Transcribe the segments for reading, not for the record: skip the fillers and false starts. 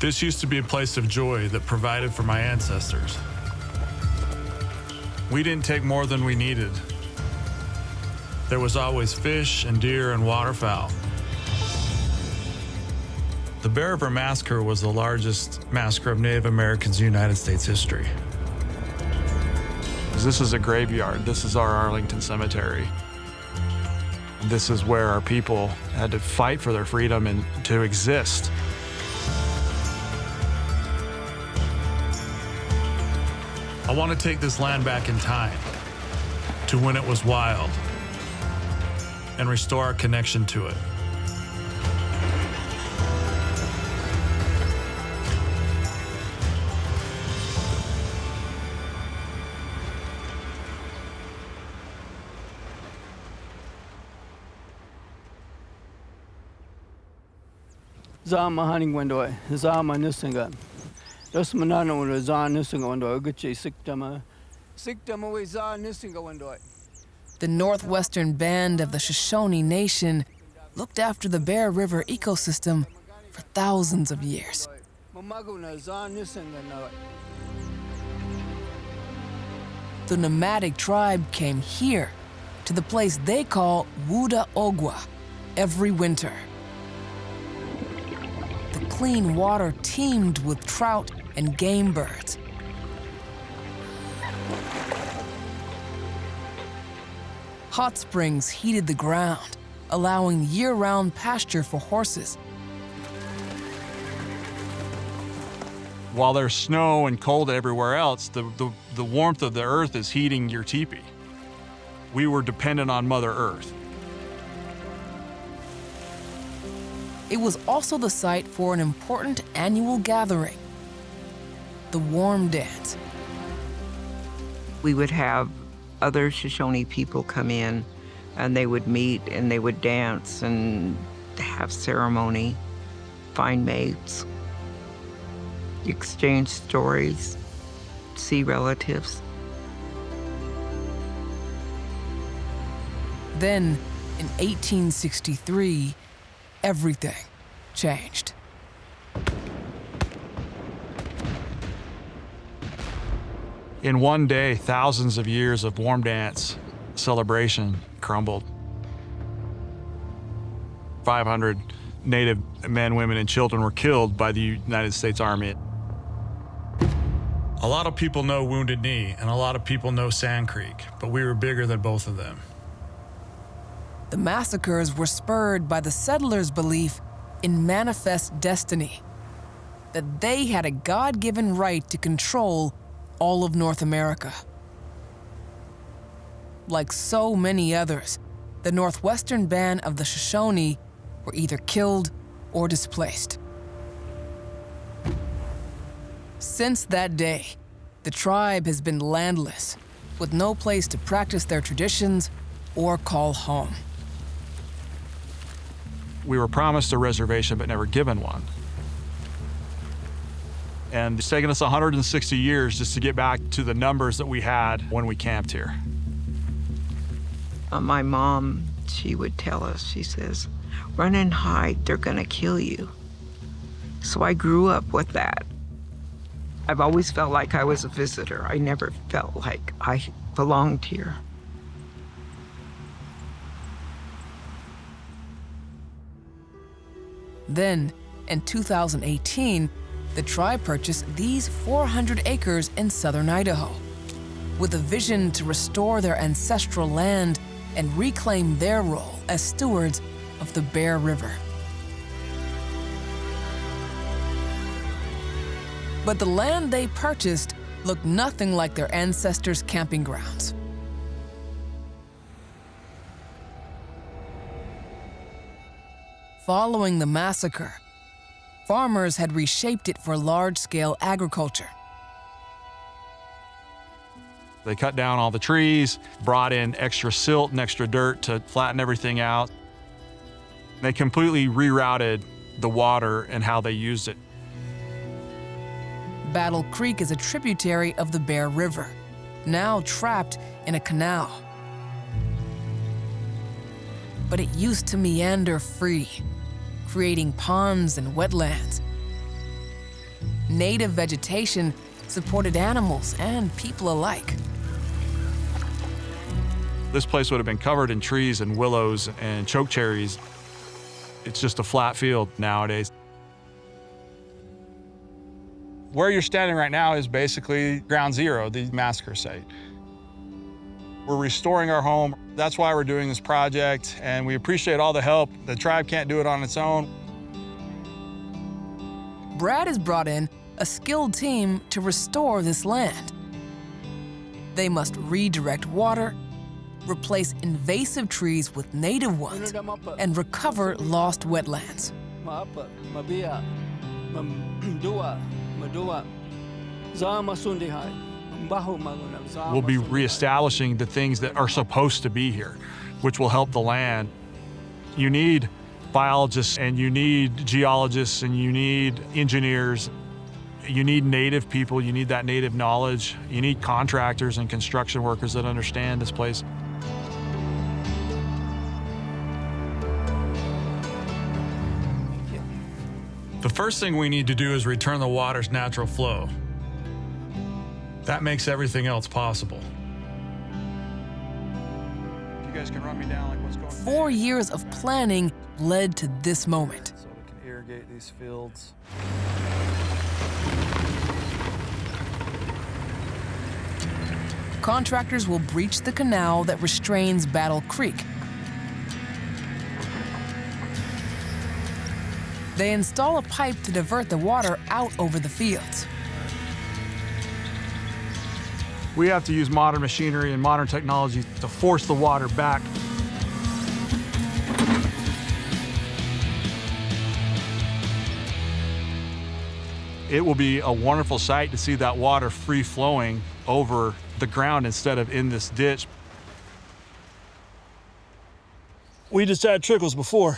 This used to be a place of joy that provided for my ancestors. We didn't take more than we needed. There was always fish and deer and waterfowl. The Bear River Massacre was the largest massacre of Native Americans in United States history. This is a graveyard. This is our Arlington Cemetery. This is where our people had to fight for their freedom and to exist. I want to take this land back in time to when it was wild and restore our connection to it. Zama hunting window, Zama Nissinga. Das Manana or Zan Nissinga window, Gucci Siktama with Zan Nissinga window. The Northwestern Band of the Shoshone Nation looked after the Bear River ecosystem for thousands of years. The nomadic tribe came here, to the place they call Wuda Ogwa, every winter. The clean water teemed with trout and game birds. Hot springs heated the ground, allowing year-round pasture for horses. While there's snow and cold everywhere else, the warmth of the earth is heating your teepee. We were dependent on Mother Earth. It was also the site for an important annual gathering, the Warm Dance. We would have other Shoshone people come in, and they would meet and they would dance and have ceremony, find mates, exchange stories, see relatives. Then, in 1863, everything changed. In one day, thousands of years of warm dance celebration crumbled. 500 Native men, women, and children were killed by the United States Army. A lot of people know Wounded Knee, and a lot of people know Sand Creek, but we were bigger than both of them. The massacres were spurred by the settlers' belief in manifest destiny, that they had a God-given right to control all of North America. Like so many others, the Northwestern Band of the Shoshone were either killed or displaced. Since that day, the tribe has been landless, with no place to practice their traditions or call home. We were promised a reservation but never given one. And it's taken us 160 years just to get back to the numbers that we had when we camped here. My mom, she would tell us, she says, run and hide, they're gonna kill you. So I grew up with that. I've always felt like I was a visitor. I never felt like I belonged here. Then, in 2018, the tribe purchased these 400 acres in southern Idaho, with a vision to restore their ancestral land and reclaim their role as stewards of the Bear River. But the land they purchased looked nothing like their ancestors' camping grounds. Following the massacre, farmers had reshaped it for large-scale agriculture. They cut down all the trees, brought in extra silt and extra dirt to flatten everything out. They completely rerouted the water and how they used it. Battle Creek is a tributary of the Bear River, now trapped in a canal. But it used to meander free, creating ponds and wetlands. native vegetation supported animals and people alike. This place would have been covered in trees and willows and chokecherries. It's just a flat field nowadays. Where you're standing right now is basically ground zero, the massacre site. We're restoring our home. That's why we're doing this project, and we appreciate all the help. The tribe can't do it on its own. Brad has brought in a skilled team to restore this land. They must redirect water, replace invasive trees with native ones, and recover lost wetlands. We'll be reestablishing the things that are supposed to be here, which will help the land. You need biologists, and you need geologists, and you need engineers. You need native people, you need that native knowledge. You need contractors and construction workers that understand this place. The first thing we need to do is return the water's natural flow. That makes everything else possible. You guys can run me down like what's going on. 4 years of planning led to this moment. So we can irrigate these fields. Contractors will breach the canal that restrains Battle Creek. They install a pipe to divert the water out over the fields. We have to use modern machinery and modern technology to force the water back. It will be a wonderful sight to see that water free flowing over the ground instead of in this ditch. We just had trickles before.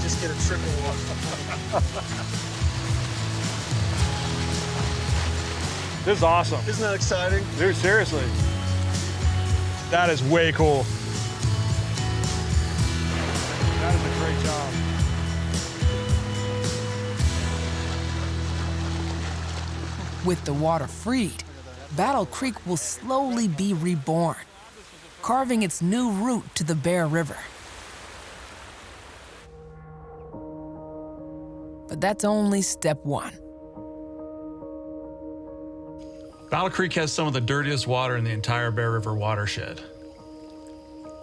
Just get a trickle walk. This is awesome. Isn't that exciting? Dude, seriously. That is way cool. That is a great job. With the water freed, Battle Creek will slowly be reborn, carving its new route to the Bear River. But that's only step one. Battle Creek has some of the dirtiest water in the entire Bear River watershed.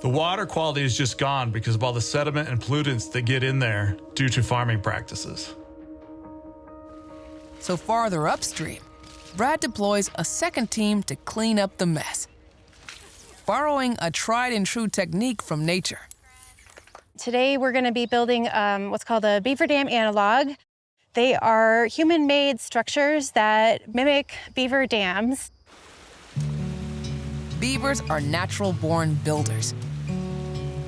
The water quality is just gone because of all the sediment and pollutants that get in there due to farming practices. So farther upstream, Brad deploys a second team to clean up the mess, borrowing a tried and true technique from nature. Today we're going to be building what's called a beaver dam analog. They are human-made structures that mimic beaver dams. Beavers are natural-born builders.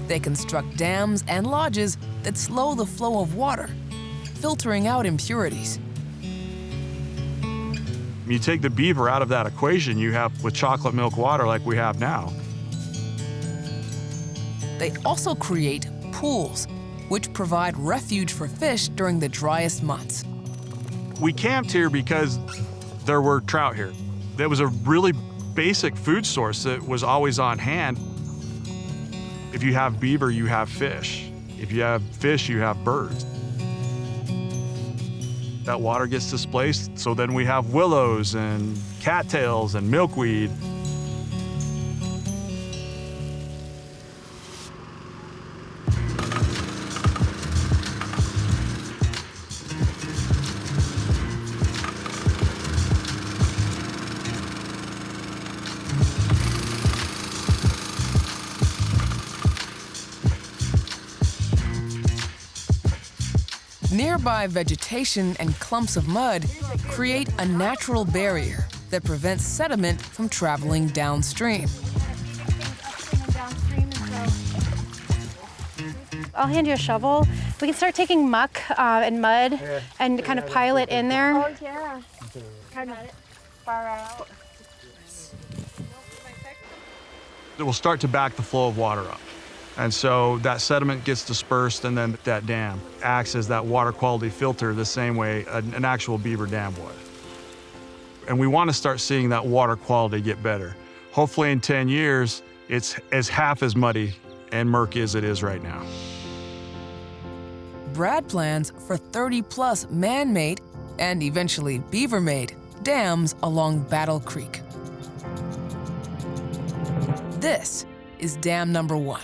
They construct dams and lodges that slow the flow of water, filtering out impurities. You take the beaver out of that equation you have with chocolate milk water like we have now. They also create pools, which provide refuge for fish during the driest months. We camped here because there were trout here. That was a really basic food source that was always on hand. If you have beaver, you have fish. If you have fish, you have birds. That water gets displaced, so then we have willows and cattails and milkweed. Nearby vegetation and clumps of mud create a natural barrier that prevents sediment from traveling downstream. I'll hand you a shovel. We can start taking muck and mud and kind of pile it in there. Oh, yeah. Kind of far out. It will start to back the flow of water up. And so that sediment gets dispersed, and then that dam acts as that water quality filter the same way an actual beaver dam would. And we want to start seeing that water quality get better. Hopefully in 10 years, it's half as muddy and murky as it is right now. Brad plans for 30+ man-made and eventually beaver-made dams along Battle Creek. This is dam number 1.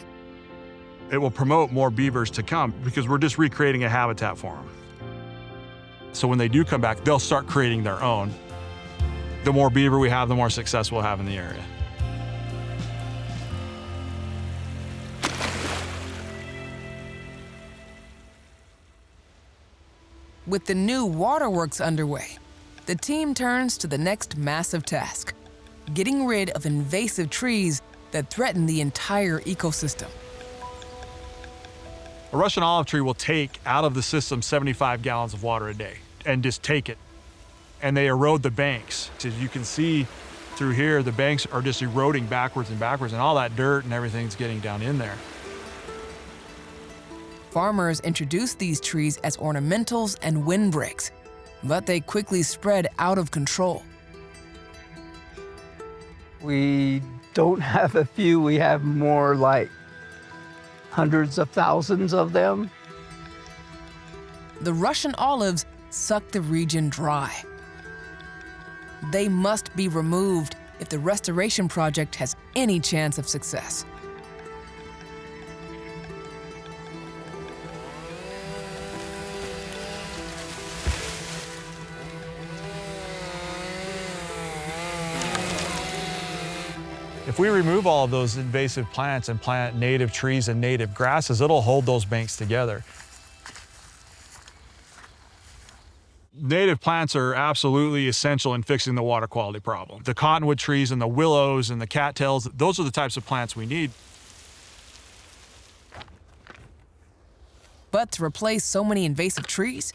It will promote more beavers to come because we're just recreating a habitat for them. So when they do come back, they'll start creating their own. The more beaver we have, the more success we'll have in the area. With the new waterworks underway, the team turns to the next massive task: getting rid of invasive trees that threaten the entire ecosystem. A Russian olive tree will take out of the system 75 gallons of water a day and just take it. And they erode the banks. As you can see through here, the banks are just eroding backwards and backwards, and all that dirt and everything's getting down in there. Farmers introduce these trees as ornamentals and windbreaks, but they quickly spread out of control. We don't have a few, we have more like hundreds of thousands of them. The Russian olives suck the region dry. They must be removed if the restoration project has any chance of success. If we remove all of those invasive plants and plant native trees and native grasses, it'll hold those banks together. Native plants are absolutely essential in fixing the water quality problem. The cottonwood trees and the willows and the cattails, those are the types of plants we need. But to replace so many invasive trees,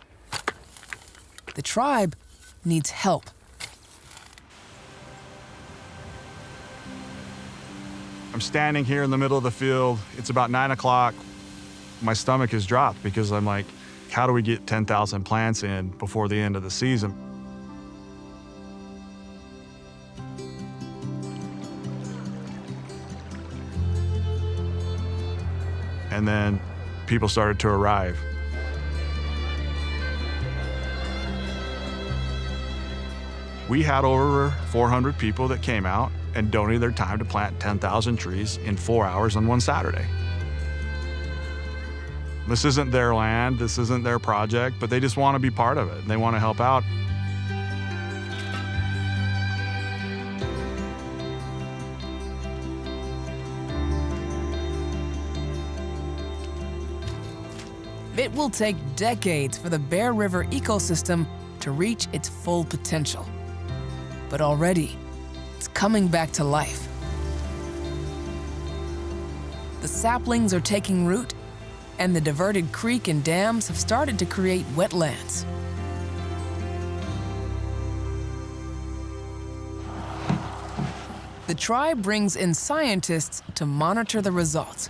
the tribe needs help. I'm standing here in the middle of the field. It's about 9 o'clock. My stomach has dropped because I'm like, how do we get 10,000 plants in before the end of the season? And then people started to arrive. We had over 400 people that came out and donated their time to plant 10,000 trees in 4 hours on one Saturday. This isn't their land, this isn't their project, but they just want to be part of it. They want to help out. It will take decades for the Bear River ecosystem to reach its full potential. But already, it's coming back to life. The saplings are taking root, and the diverted creek and dams have started to create wetlands. The tribe brings in scientists to monitor the results.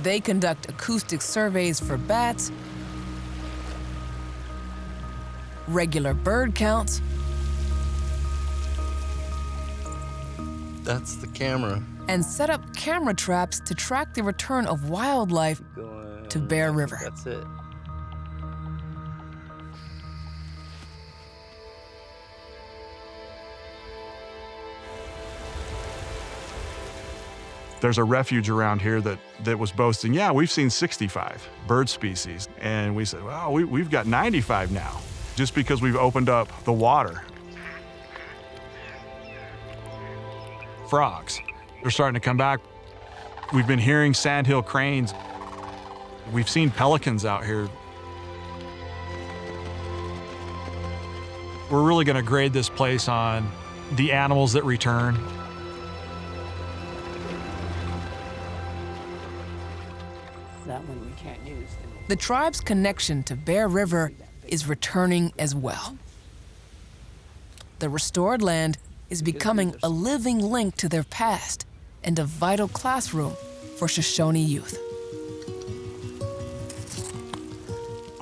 They conduct acoustic surveys for bats, regular bird counts, That's the camera. and set up camera traps to track the return of wildlife to Bear River. That's it. There's a refuge around here that was boasting, yeah, we've seen 65 bird species. And we said, well, we've got 95 now, just because we've opened up the water. Frogs, they're starting to come back. We've been hearing sandhill cranes. We've seen pelicans out here. We're really gonna grade this place on the animals that return. That one we can't use. The tribe's connection to Bear River is returning as well. The restored land is becoming a living link to their past and a vital classroom for Shoshone youth.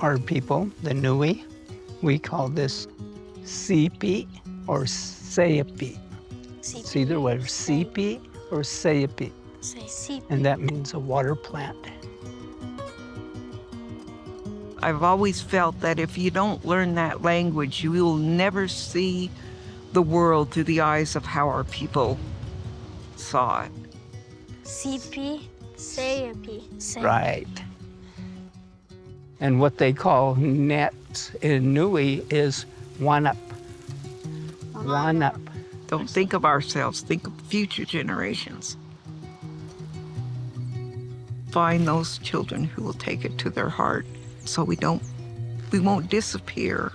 Our people, the Nui, we call this Sipi or Sayapi. It's either way, Sipi or Sayapi. And that means a water plant. I've always felt that if you don't learn that language, you will never see the world through the eyes of how our people saw it. Sipi, Sayapi. Right. And what they call nets in Nui is Wanup. Wanup. Don't think of ourselves, think of future generations. Find those children who will take it to their heart so we won't disappear.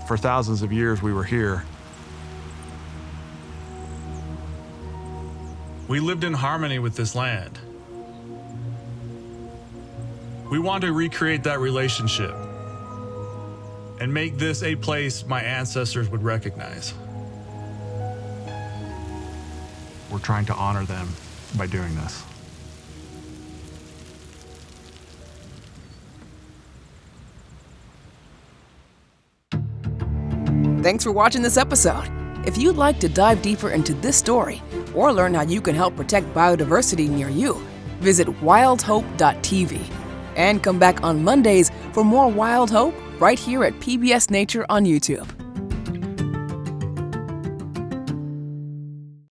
For thousands of years, we were here. We lived in harmony with this land. We want to recreate that relationship and make this a place my ancestors would recognize. We're trying to honor them by doing this. Thanks for watching this episode. If you'd like to dive deeper into this story or learn how you can help protect biodiversity near you, visit wildhope.tv and come back on Mondays for more Wild Hope right here at PBS Nature on YouTube.